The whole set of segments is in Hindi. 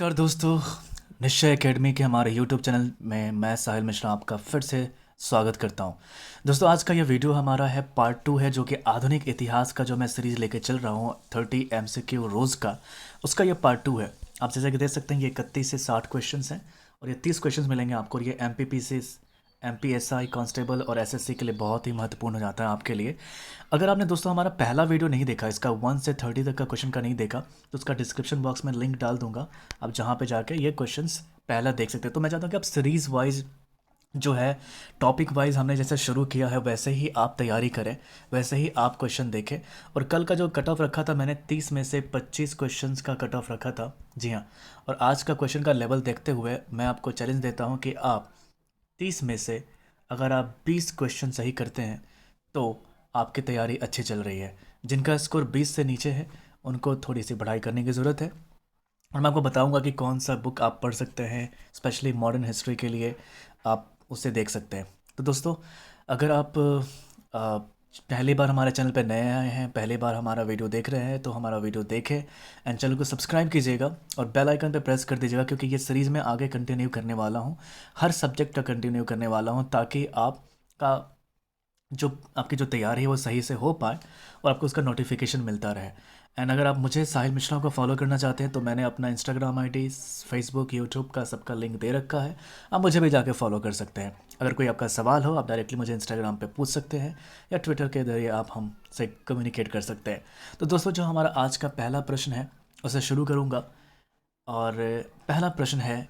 नमस्कार दोस्तों। निश्चय एकेडमी के हमारे यूट्यूब चैनल में मैं साहिल मिश्रा आपका फिर से स्वागत करता हूं। दोस्तों आज का ये वीडियो हमारा है पार्ट 2 है, जो कि आधुनिक इतिहास का जो मैं सीरीज़ लेके चल रहा हूं 30 MCQ रोज़ का, उसका ये पार्ट 2 है। आप जैसे कि देख सकते हैं ये 31 से 60 क्वेश्चन हैं और ये 30 क्वेश्चन मिलेंगे आपको। और ये MPSI कांस्टेबल और SSC के लिए बहुत ही महत्वपूर्ण हो जाता है आपके लिए। अगर आपने दोस्तों हमारा पहला वीडियो नहीं देखा, इसका 1 से 30 तक का क्वेश्चन का नहीं देखा, तो उसका डिस्क्रिप्शन बॉक्स में लिंक डाल दूंगा, आप जहाँ पे जाके ये क्वेश्चंस पहला देख सकते हैं। तो मैं चाहता हूँ कि आप सीरीज़ वाइज जो है, टॉपिक वाइज हमने जैसे शुरू किया है वैसे ही आप तैयारी करें, वैसे ही आप क्वेश्चन देखें। और कल का जो कट ऑफ रखा था मैंने 30 में से 25 क्वेश्चंस का कट ऑफ रखा था, जी हाँ। और आज का क्वेश्चन का लेवल देखते हुए मैं आपको चैलेंज देता हूँ कि आप 30 में से अगर आप 20 क्वेश्चन सही करते हैं तो आपकी तैयारी अच्छी चल रही है। जिनका स्कोर 20 से नीचे है उनको थोड़ी सी पढ़ाई करने की ज़रूरत है। और मैं आपको बताऊंगा कि कौन सा बुक आप पढ़ सकते हैं, स्पेशली मॉडर्न हिस्ट्री के लिए आप उसे देख सकते हैं। तो दोस्तों अगर आप पहली बार हमारे चैनल पर नए आए हैं, पहली बार हमारा वीडियो देख रहे हैं, तो हमारा वीडियो देखें एंड चैनल को सब्सक्राइब कीजिएगा और बेल आइकन पे प्रेस कर दीजिएगा, क्योंकि ये सीरीज़ में आगे कंटिन्यू करने वाला हूँ, हर सब्जेक्ट का कंटिन्यू करने वाला हूँ, ताकि आपका जो आपकी जो तैयारी है वो सही से हो पाए और आपको उसका नोटिफिकेशन मिलता रहे। एंड अगर आप मुझे साहिल मिश्रा को फॉलो करना चाहते हैं तो मैंने अपना इंस्टाग्राम आईडी, फेसबुक, यूट्यूब का सबका लिंक दे रखा है, आप मुझे भी जाके फॉलो कर सकते हैं। अगर कोई आपका सवाल हो आप डायरेक्टली मुझे इंस्टाग्राम पे पूछ सकते हैं या ट्विटर के जरिए आप हमसे कम्युनिकेट कर सकते हैं। तो दोस्तों जो हमारा आज का पहला प्रश्न है उसे शुरू करूँगा। और पहला प्रश्न है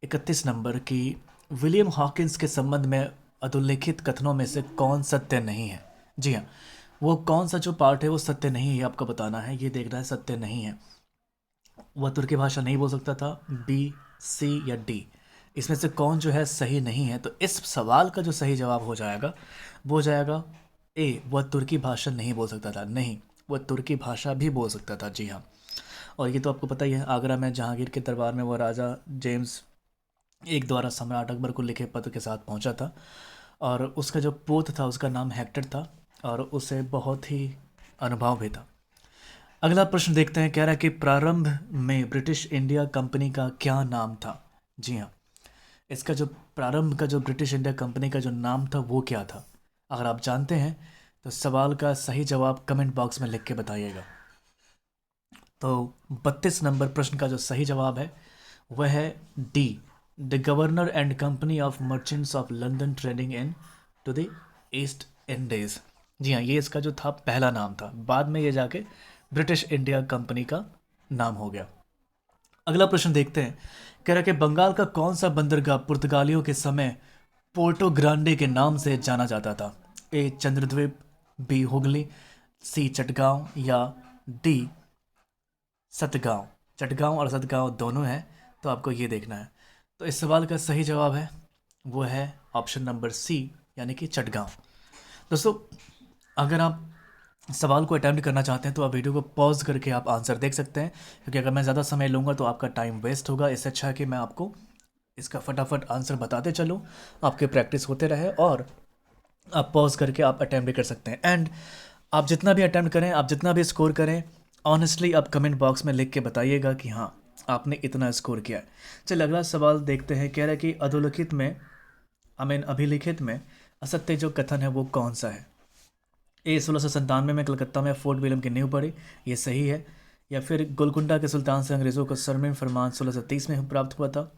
31 नंबर की, विलियम हॉकिंस के संबंध में अधोलिखित कथनों में से कौन सत्य नहीं है। जी हाँ, वो कौन सा जो पार्ट है वो सत्य नहीं है आपको बताना है, ये देखना है सत्य नहीं है। वह तुर्की भाषा नहीं बोल सकता था, बी, सी या डी, इसमें से कौन जो है सही नहीं है। तो इस सवाल का जो सही जवाब हो जाएगा वो हो जाएगा ए, वह तुर्की भाषा नहीं बोल सकता था। नहीं, वह तुर्की भाषा भी बोल सकता था, जी हाँ। और ये तो आपको पता ही है, आगरा में जहांगीर के दरबार में वो राजा जेम्स एक द्वारा सम्राट अकबर को लिखे पत्र के साथ पहुंचा था, और उसका जो पोत था उसका नाम हेक्टर था और उसे बहुत ही अनुभव भी था। अगला प्रश्न देखते हैं, कह रहा है कि प्रारंभ में ब्रिटिश इंडिया कंपनी का क्या नाम था। जी हाँ, इसका जो प्रारंभ का जो ब्रिटिश इंडिया कंपनी का जो नाम था वो क्या था। अगर आप जानते हैं तो सवाल का सही जवाब कमेंट बॉक्स में लिख के बताइएगा। तो 32 नंबर प्रश्न का जो सही जवाब है वह है D, the governor and company of merchants of London trading into the East Indies. जी हाँ, ये इसका जो था पहला नाम था, बाद में ये जाके ब्रिटिश इंडिया कंपनी का नाम हो गया। अगला प्रश्न देखते हैं, कह रहा है कि बंगाल का कौन सा बंदरगाह पुर्तगालियों के समय पोर्टो ग्रांडे के नाम से जाना जाता था। ए, चंद्रद्वीप, बी, हुगली, सी, चटगांव या डी, सतगांव। चटगांव और सतगांव दोनों हैं, तो आपको ये देखना है। तो इस सवाल का सही जवाब है वो है ऑप्शन नंबर सी, यानी कि चटगांव। दोस्तों अगर आप सवाल को अटैम्प्ट करना चाहते हैं तो आप वीडियो को पॉज करके आप आंसर देख सकते हैं, क्योंकि अगर मैं ज़्यादा समय लूँगा तो आपका टाइम वेस्ट होगा। इससे अच्छा है कि मैं आपको इसका फटाफट आंसर बताते चलूँ, आपके प्रैक्टिस होते रहे और आप पॉज करके आप अटैम्प्ट भी कर सकते हैं। एंड आप जितना भी अटैम्प्ट करें, आप जितना भी स्कोर करें, ऑनेस्टली आप कमेंट बॉक्स में लिख के बताइएगा कि हाँ आपने इतना स्कोर किया है। चलिए अगला सवाल देखते हैं, कह रहा है कि अधोलिखित में अभिलिखित में असत्य जो कथन है वो कौन सा है। ए, 1697 में कलकत्ता में फोर्ट विलियम की नींव पड़ी, ये सही है। या फिर गोलकुंडा के सुल्तान से अंग्रेज़ों को सरमिन फरमान 1630 में प्राप्त हुआ था।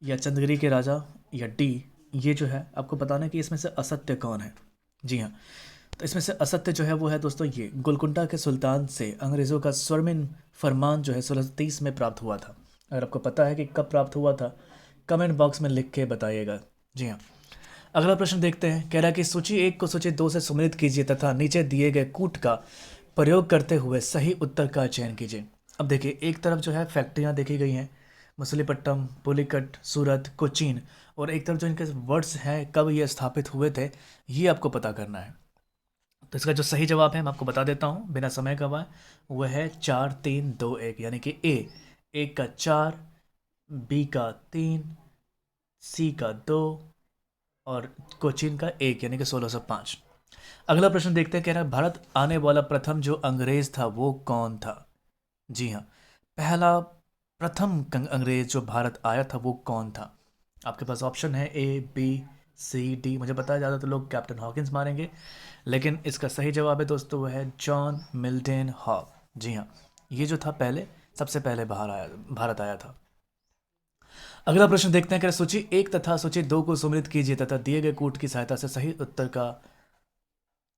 या चंदगिरी के राजा, या डी, ये जो है आपको बताना है कि इसमें से असत्य कौन है। जी हाँ, तो इसमें से असत्य जो है वो है दोस्तों ये, गोलकुंडा के सुल्तान से अंग्रेज़ों का स्वरमिन फरमान जो है 1630 में प्राप्त हुआ था। अगर आपको पता है कि कब प्राप्त हुआ था कमेंट बॉक्स में लिख के बताइएगा। जी हाँ, अगला प्रश्न देखते हैं, कह रहा है कि सूची 1 को सूची 2 से सम्मिलित कीजिए तथा नीचे दिए गए कूट का प्रयोग करते हुए सही उत्तर का चयन कीजिए। अब देखिए, एक तरफ जो है फैक्ट्रियाँ देखी गई हैं, मछलीपट्टनम, पुलिकट, सूरत, कोचीन, और एक तरफ जो इनके वर्ड्स हैं कब ये स्थापित हुए थे ये आपको पता करना है। तो इसका जो सही जवाब है मैं आपको बता देता हूँ बिना समय गवाए, वह है 4, 3, 2, 1, यानी कि ए, 1 का 4, बी का 3, सी का 2 और कोचीन का 1, यानी कि 1605। अगला प्रश्न देखते हैं, कह रहा है भारत आने वाला प्रथम जो अंग्रेज था वो कौन था। जी हाँ, पहला प्रथम अंग्रेज जो भारत आया था वो कौन था? आपके पास ऑप्शन है ए, बी, सी, डी। मुझे पता है ज़्यादा तो लोग कैप्टन हॉकिंस मारेंगे, लेकिन इसका सही जवाब है दोस्तों वो है जॉन मिल्टन हॉल। जी हाँ, ये जो था पहले, सबसे पहले भारत आया था। अगला प्रश्न देखते हैं कि सूची 1 तथा सूची 2 को सम्मिलित कीजिए तथा दिए गए कूट की सहायता से सही उत्तर का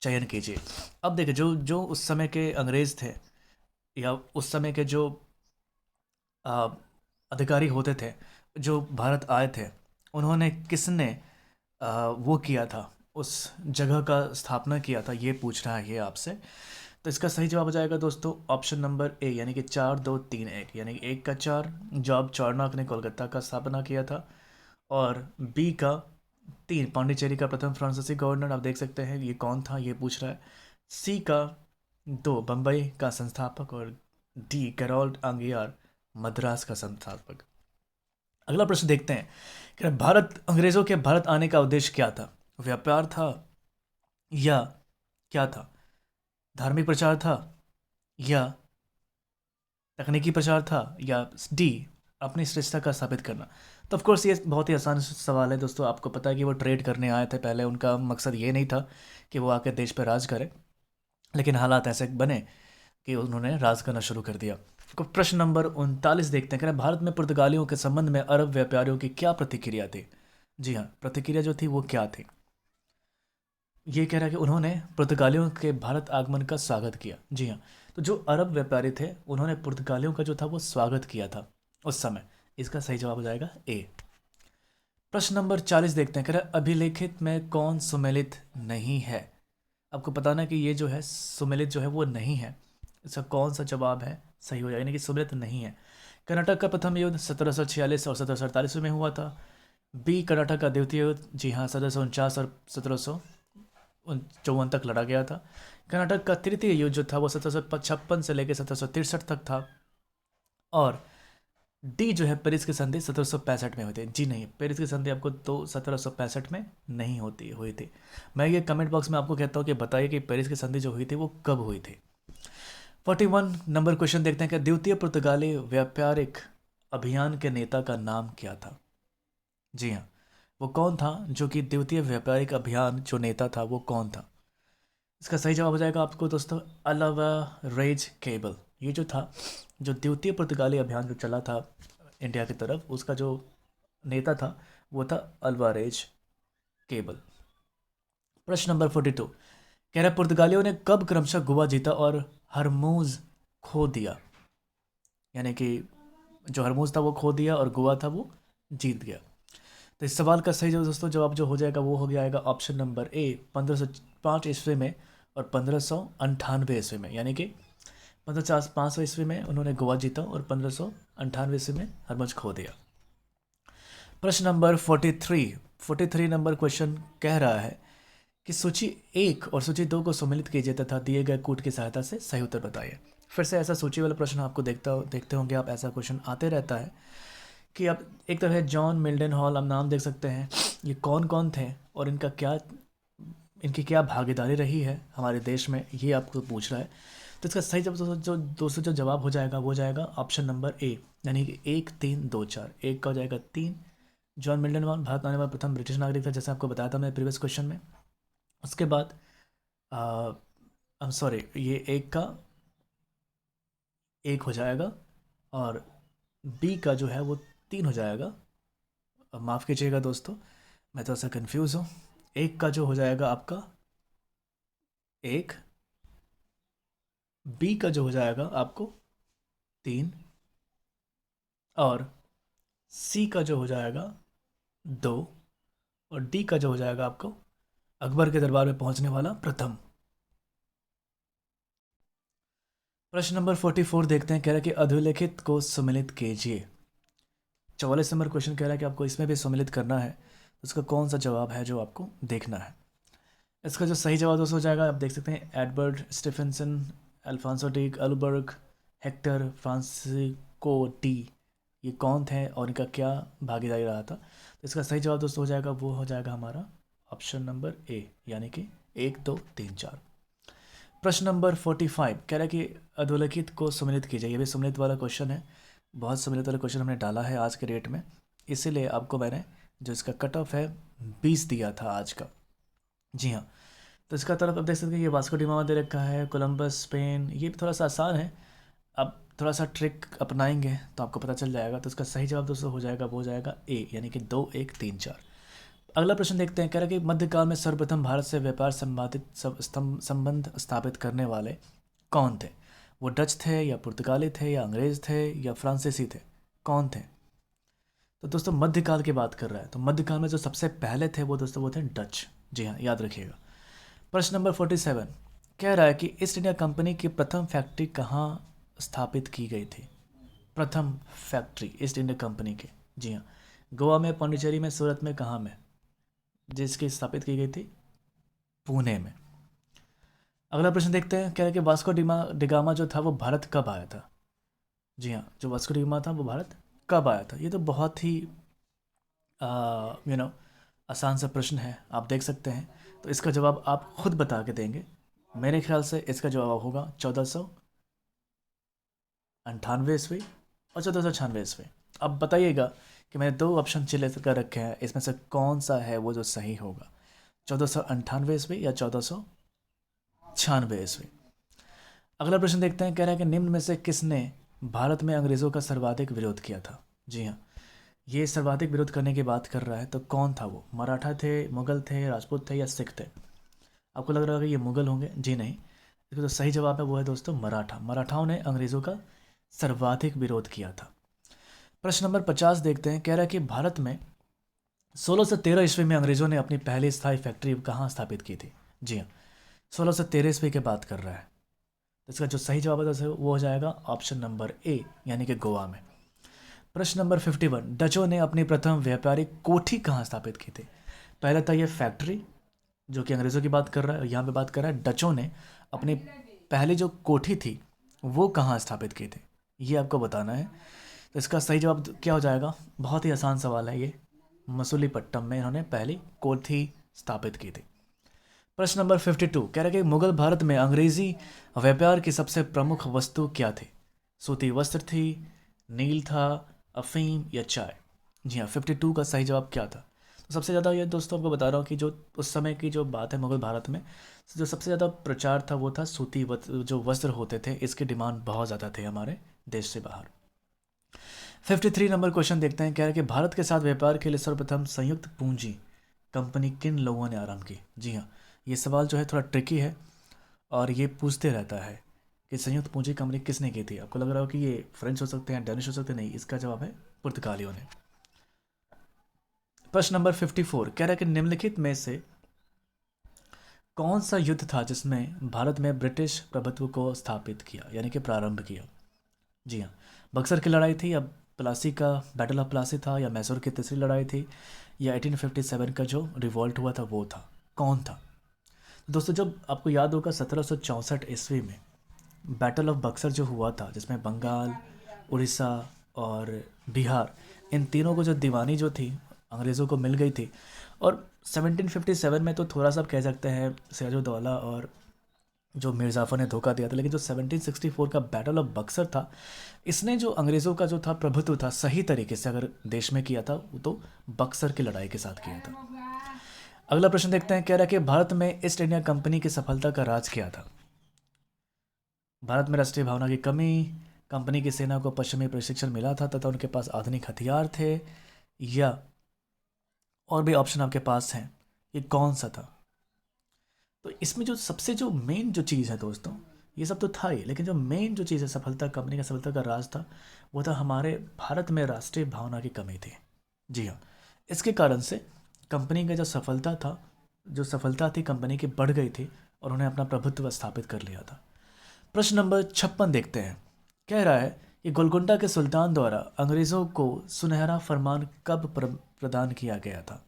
चयन कीजिए। अब देखिए, जो जो उस समय के अंग्रेज थे या उस समय के जो आ, अधिकारी होते थे जो भारत आए थे, उन्होंने किसने वो किया था, उस जगह का स्थापना किया था, ये पूछ रहा है ये आपसे। तो इसका सही जवाब हो जाएगा दोस्तों ऑप्शन नंबर ए, यानी कि 4, 2, 3, 1, यानी कि 1 का 4 जॉब चार्नक ने कोलकाता का स्थापना किया था, और बी का 3 पांडिचेरी का प्रथम फ्रांसीसी गवर्नर, आप देख सकते हैं ये कौन था, ये पूछ रहा है। सी का 2 बम्बई का संस्थापक, और डी कैरोल्ड आंगियार मद्रास का संस्थापक। अगला प्रश्न देखते हैं कि भारत अंग्रेजों के भारत आने का उद्देश्य क्या था? व्यापार था या क्या था? धार्मिक प्रचार था या तकनीकी प्रचार था, या डी अपनी श्रेष्ठता का साबित करना? तो ऑफ कोर्स ये बहुत ही आसान सवाल है दोस्तों। आपको पता है कि वो ट्रेड करने आए थे पहले, उनका मकसद ये नहीं था कि वो आके देश पर राज करे, लेकिन हालात ऐसे बने कि उन्होंने राज करना शुरू कर दिया। तो प्रश्न नंबर 39 देखते हैं कि भारत में पुर्तगालियों के संबंध में अरब व्यापारियों की क्या प्रतिक्रिया थी? जी हाँ, प्रतिक्रिया जो थी वो क्या थी? ये कह रहा है कि उन्होंने पुर्तगालियों के भारत आगमन का स्वागत किया। जी हाँ, तो जो अरब व्यापारी थे उन्होंने पुर्तगालियों का जो था वो स्वागत किया था उस समय। इसका सही जवाब हो जाएगा ए। प्रश्न नंबर 40 देखते हैं, कह रहा है अभिलेखित में कौन सुमेलित नहीं है? आपको बताना है कि ये जो है सुमेलित जो है वो नहीं है, इसका कौन सा जवाब है सही हो जाएगा, यानी कि सुमेलित नहीं है। कर्नाटक का प्रथम युद्ध 1746 और 1748 में हुआ था। बी कर्नाटक का द्वितीय युद्ध, जी हाँ, 1749 और 1754 तक लड़ा गया था। कर्नाटक का तृतीय युद्ध जो था वो 1756 से लेकर 1763 तक था। और डी जो है पेरिस की संधि 1765 में हुई थी। जी नहीं, पेरिस की संधि आपको तो 1765 में नहीं हुई थी। मैं ये कमेंट बॉक्स में आपको कहता हूँ कि बताइए कि पेरिस की संधि जो हुई थी वो कब हुई थी। 41 नंबर क्वेश्चन देखते हैं कि द्वितीय पुर्तगाली व्यापारिक अभियान के नेता का नाम क्या था? जी हाँ, वो कौन था जो कि द्वितीय व्यापारिक अभियान जो नेता था वो कौन था? इसका सही जवाब हो जाएगा आपको दोस्तों अल्वारेज केबल। ये जो था, जो द्वितीय पुर्तगाली अभियान जो चला था इंडिया की तरफ, उसका जो नेता था वो था अल्वारेज केबल। प्रश्न नंबर 42 कह रहा है पुर्तगालियों ने कब क्रमशः गोवा जीता और हरमूज खो दिया? यानी कि जो हरमूज था वो खो दिया और गोवा था वो जीत गया। तो इस सवाल का सही दोस्तों जवाब जो हो जाएगा वो हो जाएगा ऑप्शन नंबर ए, 1505 ईस्वी में और 1598 ईस्वी में, यानी कि 1505 ईस्वी में उन्होंने गोवा जीता और 1598 ईस्वी में हरमुज खो दिया। प्रश्न नंबर 43 नंबर क्वेश्चन कह रहा है कि सूची 1 और सूची 2 को सम्मिलित कीजिए तथा दिए गए कूट की सहायता से सही उत्तर बताइए। फिर से ऐसा सूची वाला प्रश्न आपको देखते होंगे आप, ऐसा क्वेश्चन आते रहता है कि आप एक तरह है जॉन मिल्टन हॉल, आप नाम देख सकते हैं, ये कौन कौन थे और इनकी क्या भागीदारी रही है हमारे देश में, ये आपको पूछ रहा है। तो इसका सही जवाब जो दोस्तों जो जवाब हो जाएगा वो हो जाएगा ऑप्शन नंबर ए, यानी कि 1, 3, 2, 4। एक का हो जाएगा 3, जॉन मिल्टन हॉल भारत आने वाला प्रथम ब्रिटिश नागरिक था, जैसे आपको बताया था मैंने प्रीवियस क्वेश्चन में। उसके बाद सॉरी, ये एक हो जाएगा, और बी का जो है वो 3 हो जाएगा। माफ़ कीजिएगा दोस्तों, मैं थोड़ा सा कंफ्यूज हूँ। एक का जो हो जाएगा आपका 1, बी का जो हो जाएगा आपको 3, और सी का जो हो जाएगा 2, और डी का जो हो जाएगा आपको अकबर के दरबार में पहुंचने वाला प्रथम। प्रश्न नंबर 44 देखते हैं, कह रहा है कि अधोलेखित को सम्मिलित कीजिए। 44 नंबर क्वेश्चन कह रहा है कि आपको इसमें भी सम्मिलित करना है, उसका कौन सा जवाब है जो आपको देखना है। इसका जो सही जवाब दोस्तों हो जाएगा, आप देख सकते हैं Edward Stephenson, Alfonso de Albuquerque, Hector Francisco de, ये कौन थे और इनका क्या भागीदारी रहा था? तो इसका सही जवाब दोस्तों हो जाएगा वो हो जाएगा हमारा ऑप्शन नंबर ए, यानी कि 1, 2, 3, 4। प्रश्न नंबर 45 कह रहा है कि अधोलिखित को सम्मिलित कीजिए। ये भी सम्मिलित वाला क्वेश्चन है, बहुत से मिलने वाले क्वेश्चन हमने डाला है आज के डेट में, इसीलिए आपको मैंने जो इसका कट ऑफ है 20 दिया था आज का। जी हाँ, तो इसका तरफ अब देख सकते हैं, ये वास्को डिगामा दे रखा है, कोलंबस स्पेन, ये भी थोड़ा सा आसान है। अब थोड़ा सा ट्रिक अपनाएंगे तो आपको पता चल जाएगा। तो इसका सही जवाब दोस्तों हो जाएगा, वो हो जाएगा ए, यानी कि 2 1 3 4। अगला प्रश्न देखते हैं, कह रहा है कि मध्यकाल में सर्वप्रथम भारत से व्यापार संबंधित संबंध स्थापित करने वाले कौन थे? वो डच थे या पुर्तगाली थे या अंग्रेज थे या फ्रांसीसी थे? कौन थे? तो दोस्तों मध्यकाल की बात कर रहा है, तो मध्यकाल में जो सबसे पहले थे वो दोस्तों वो थे डच। जी हाँ, याद रखिएगा। प्रश्न नंबर 47 कह रहा है कि ईस्ट इंडिया कंपनी की प्रथम फैक्ट्री कहाँ स्थापित की गई थी? प्रथम फैक्ट्री ईस्ट इंडिया कंपनी की, जी हाँ, गोवा में, पौंडीचेरी में, सूरत में, कहाँ में जिसकी स्थापित की गई थी? पुणे में। अगला प्रश्न देखते हैं, कह रहा है कि वास्को डिगामा जो था वो भारत कब आया था? जी हाँ, जो वास्को डिगामा था वो भारत कब आया था? ये तो बहुत ही आसान सा प्रश्न है, आप देख सकते हैं। तो इसका जवाब आप खुद बता के देंगे। मेरे ख्याल से इसका जवाब होगा 1498 ईस्वी और 1496 ईस्वी। अब बताइएगा कि मैंने 2 ऑप्शन चिल्ले कर रखे हैं, इसमें से कौन सा है वो जो सही होगा, 1498 ईस्वी या 1496 ईस्वी। अगला प्रश्न देखते हैं, कह रहा है कि निम्न में से किसने भारत में अंग्रेज़ों का सर्वाधिक विरोध किया था? जी हाँ, ये सर्वाधिक विरोध करने की बात कर रहा है, तो कौन था वो? मराठा थे, मुगल थे, राजपूत थे या सिख थे? आपको लग रहा होगा ये मुगल होंगे, जी नहीं। इसका जो सही जवाब है वो है दोस्तों मराठा। मराठाओं ने अंग्रेज़ों का सर्वाधिक विरोध किया था। प्रश्न नंबर 50 देखते हैं, कह रहा है कि भारत में 1613 ईस्वी में अंग्रेज़ों ने अपनी पहली स्थायी फैक्ट्री कहाँ स्थापित की थी? जी हाँ, 1613 ईस्वी की बात कर रहा है। इसका जो सही जवाब है वो हो जाएगा ऑप्शन नंबर ए, यानी कि गोवा में। प्रश्न नंबर 51 डचों ने अपनी प्रथम व्यापारिक कोठी कहाँ स्थापित की थी? पहला था ये फैक्ट्री जो कि अंग्रेज़ों की बात कर रहा है, और यहाँ पे बात कर रहा है डचों ने अपनी पहली जो कोठी थी वो कहाँ स्थापित की थी, ये आपको बताना है। तो इसका सही जवाब क्या हो जाएगा? बहुत ही आसान सवाल है ये, मसूलीपट्टम में इन्होंने पहली कोठी स्थापित की थी। प्रश्न नंबर 52 कह रहा है कि मुगल भारत में अंग्रेजी व्यापार की सबसे प्रमुख वस्तु क्या थी? सूती वस्त्र थी, नील था, अफीम या चाय? जी हाँ, 52 का सही जवाब क्या था? तो सबसे ज़्यादा ये दोस्तों आपको बता रहा हूँ कि जो उस समय की जो बात है मुगल भारत में, जो सबसे ज़्यादा प्रचार था वो था सूती जो वस्त्र होते थे, इसकी डिमांड बहुत ज़्यादा थे हमारे देश से बाहर। 53 नंबर क्वेश्चन देखते हैं, कह रहा है कि भारत के साथ व्यापार के लिए सर्वप्रथम संयुक्त पूंजी कंपनी किन लोगों ने आरंभ की? जी हाँ, ये सवाल जो है थोड़ा ट्रिकी है और ये पूछते रहता है कि संयुक्त पूंजी कंपनी किसने की थी। आपको लग रहा हो कि ये फ्रेंच हो सकते हैं, डेनिश हो सकते हैं, नहीं, इसका जवाब है पुर्तगालियों ने। प्रश्न नंबर 54 कह रहा है कि निम्नलिखित में से कौन सा युद्ध था जिसमें भारत में ब्रिटिश प्रभुत्व को स्थापित किया, यानी कि प्रारंभ किया? जी हाँ, बक्सर की लड़ाई थी, या प्लासी का बैटल ऑफ प्लासी था, या मैसूर की तीसरी लड़ाई थी, या 1857 का जो रिवॉल्ट हुआ था वो था? कौन था? दोस्तों जब आपको याद होगा 1764 ईस्वी में बैटल ऑफ बक्सर जो हुआ था, जिसमें बंगाल, उड़ीसा और बिहार, इन तीनों को जो दीवानी जो थी अंग्रेज़ों को मिल गई थी। और 1757 में तो थोड़ा सा आप कह सकते हैं सिराजुद्दौला और जो मिर्ज़ा जाफ़र ने धोखा दिया था, लेकिन जो 1764 का बैटल ऑफ बक्सर था, इसने जो अंग्रेज़ों का जो था प्रभुत्व था सही तरीके से अगर देश में किया था वो तो बक्सर की लड़ाई के साथ किया था। अगला प्रश्न देखते हैं, कह रहा है कि भारत में ईस्ट इंडिया कंपनी की सफलता का राज क्या था? भारत में राष्ट्रीय भावना की कमी, कंपनी की सेना को पश्चिमी प्रशिक्षण मिला था तथा उनके पास आधुनिक हथियार थे, या और भी ऑप्शन आपके पास हैं, ये कौन सा था? तो इसमें जो सबसे जो मेन जो चीज़ है दोस्तों, ये सब तो था ही, लेकिन जो मेन जो चीज़ है सफलता, कंपनी का सफलता का राज था, वो था हमारे भारत में राष्ट्रीय भावना की कमी थी। जी हाँ, इसके कारण से कंपनी का जो सफलता थी कंपनी की बढ़ गई थी और उन्हें अपना प्रभुत्व स्थापित कर लिया था। प्रश्न नंबर 56 देखते हैं, कह रहा है कि गोलकुंडा के सुल्तान द्वारा अंग्रेज़ों को सुनहरा फरमान कब प्रदान किया गया था?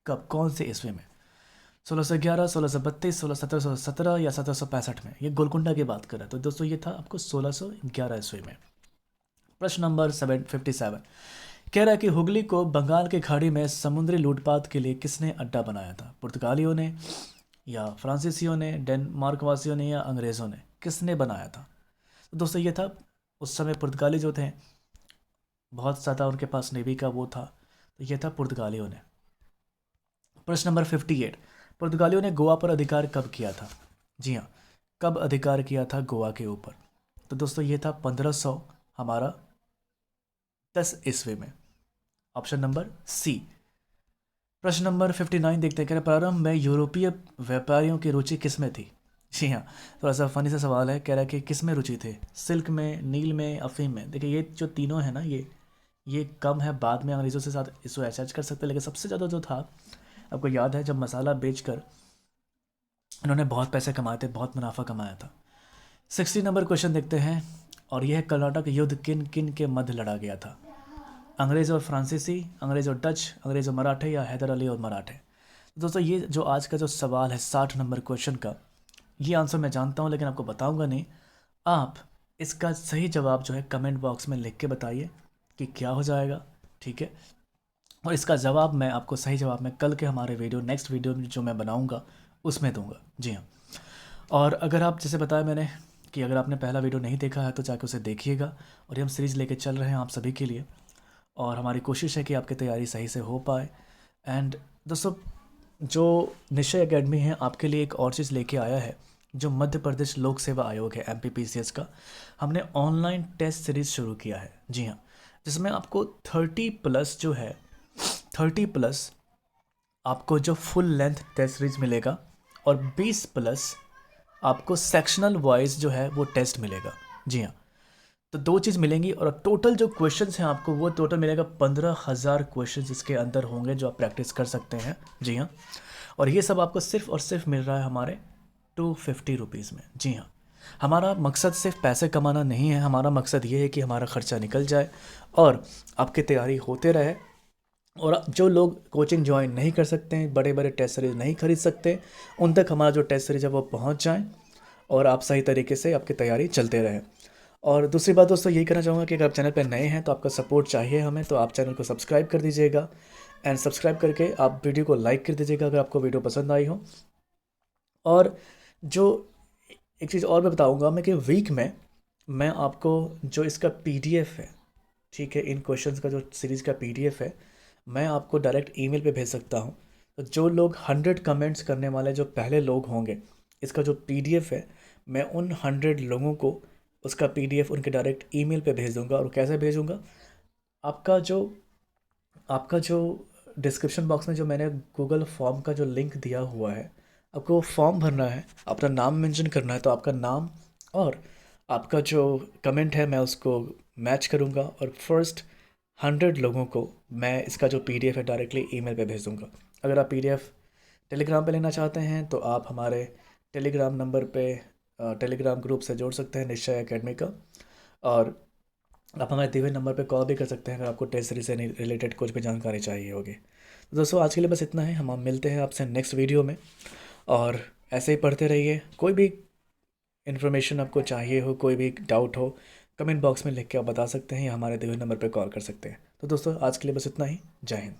कब, कौन से ईस्वी में? 1611, 1632, 1717 या 1765 में? ये गोलकुंडा की बात कर रहा है, तो दोस्तों ये था आपको 1611 ईस्वी में। प्रश्न नंबर 57 कह रहा है कि हुगली को बंगाल की खाड़ी में समुद्री लूटपाट के लिए किसने अड्डा बनाया था? पुर्तगालियों ने, या फ्रांसीसियों ने, डेनमार्क वासियों ने, या अंग्रेज़ों ने? किसने बनाया था? तो दोस्तों ये था उस समय पुर्तगाली जो थे बहुत ज़्यादा उनके पास नेवी का वो था। तो ये था पुर्तगालियों ने। प्रश्न नंबर 58, पुर्तगालियों ने गोवा पर अधिकार कब किया था? जी हाँ, कब अधिकार किया था गोवा के ऊपर? तो दोस्तों ये था 1500 हमारा 10 ईस्वी में। Option number C. प्रश्न नंबर 59 देखते हैं, कह रहे प्रारंभ में यूरोपीय व्यापारियों की रुचि किस में थी? जी हाँ, थोड़ा सा फनी सा सवाल है। कह रहा है कि किस में रुचि थे, सिल्क में, नील में, अफीम में। देखिए ये जो तीनों है ना, ये कम है, बाद में अंग्रेज़ों से साथ इसको अटैच कर सकते हैं, लेकिन सबसे ज़्यादा जो था, आपको याद है जब मसाला बेचकर इन्होंने बहुत पैसे कमाए थे, बहुत मुनाफा कमाया था। 60 नंबर क्वेश्चन देखते हैं, और यह है कर्नाटक युद्ध किन किन के मध्य लड़ा गया था? अंग्रेज़ और फ्रांसीसी, अंग्रेज़ और डच, अंग्रेज़ और मराठे, या हैदर अली और मराठे? तो दोस्तों ये जो आज का जो सवाल है 60 नंबर क्वेश्चन का, ये आंसर मैं जानता हूँ लेकिन आपको बताऊंगा नहीं। आप इसका सही जवाब जो है कमेंट बॉक्स में लिख के बताइए कि क्या हो जाएगा, ठीक है। और इसका जवाब मैं आपको, सही जवाब मैं कल के हमारे वीडियो, नेक्स्ट वीडियो में जो मैं बनाऊंगा उसमें दूंगा। जी हाँ। और अगर आप, जैसे बताया मैंने कि अगर आपने पहला वीडियो नहीं देखा है तो जाके उसे देखिएगा। और ये हम सीरीज़ लेके चल रहे हैं आप सभी के लिए, और हमारी कोशिश है कि आपकी तैयारी सही से हो पाए। एंड दोस्तों, जो निश्चय एकेडमी है आपके लिए एक और चीज़ लेके आया है, जो मध्य प्रदेश लोक सेवा आयोग है MPPCS का। हमने ऑनलाइन टेस्ट सीरीज़ शुरू किया है। जी हाँ, जिसमें आपको 30+ जो है, 30+ आपको जो फुल लेंथ टेस्ट सीरीज मिलेगा, और 20+ आपको सेक्शनल वाइज जो है वो टेस्ट मिलेगा। जी हाँ, तो दो चीज़ मिलेंगी, और टोटल जो क्वेश्चंस हैं आपको वो टोटल मिलेगा 15,000 क्वेश्चंस इसके अंदर होंगे जो आप प्रैक्टिस कर सकते हैं। जी हाँ, और ये सब आपको सिर्फ और सिर्फ मिल रहा है हमारे 250 रुपीज़ में। जी हाँ, हमारा मकसद सिर्फ पैसे कमाना नहीं है, हमारा मकसद ये है कि हमारा ख़र्चा निकल जाए और आपकी तैयारी होते रहे। और जो लोग कोचिंग ज्वाइन नहीं कर सकते हैं, बड़े बड़े टेस्ट सीरीज नहीं खरीद सकते, उन तक हमारा जो टेस्ट सीरीज है वो पहुंच जाए, और आप सही तरीके से आपकी तैयारी चलते रहे। और दूसरी बात दोस्तों यही कहना चाहूँगा कि अगर आप चैनल पर नए हैं तो आपका सपोर्ट चाहिए हमें, तो आप चैनल को सब्सक्राइब कर दीजिएगा, एंड सब्सक्राइब करके आप वीडियो को लाइक कर दीजिएगा अगर आपको वीडियो पसंद आई हो। और जो एक चीज़ और मैं बताऊँगा मैं, कि वीक में मैं आपको जो इसका PDF है, ठीक है, इन क्वेश्चंस का जो सीरीज़ का PDF है, मैं आपको डायरेक्ट ईमेल पे भेज सकता हूँ। तो जो लोग 100 कमेंट्स करने वाले जो पहले लोग होंगे, इसका जो PDF है, मैं उन 100 लोगों को उसका PDF उनके डायरेक्ट ईमेल पे भेज दूँगा। और कैसे भेजूँगा, आपका जो डिस्क्रिप्शन बॉक्स में जो मैंने गूगल फॉर्म का जो लिंक दिया हुआ है, आपको वो फॉर्म भरना है, अपना नाम मेंशन करना है। तो आपका नाम और आपका जो कमेंट है मैं उसको मैच करूँगा, और फर्स्ट 100 लोगों को मैं इसका जो PDF है डायरेक्टली ईमेल पे भेज दूँगा। अगर आप PDF टेलीग्राम पे लेना चाहते हैं तो आप हमारे टेलीग्राम नंबर पे, टेलीग्राम ग्रुप से जोड़ सकते हैं निश्चय एकेडमी का। और आप हमारे दिए हुए नंबर पे कॉल भी कर सकते हैं अगर आपको टेस्ट सीरीज से रिलेटेड कुछ भी जानकारी चाहिए होगी। तो दोस्तों आज के लिए बस इतना है, हम मिलते हैं आपसे नेक्स्ट वीडियो में। और ऐसे ही पढ़ते रहिए, कोई भी इन्फॉर्मेशन आपको चाहिए हो, कोई भी डाउट हो, कमेंट बॉक्स में लिख के आप बता सकते हैं, या हमारे दिए हुए नंबर पर कॉल कर सकते हैं। तो दोस्तों आज के लिए बस इतना ही, जय हिंद।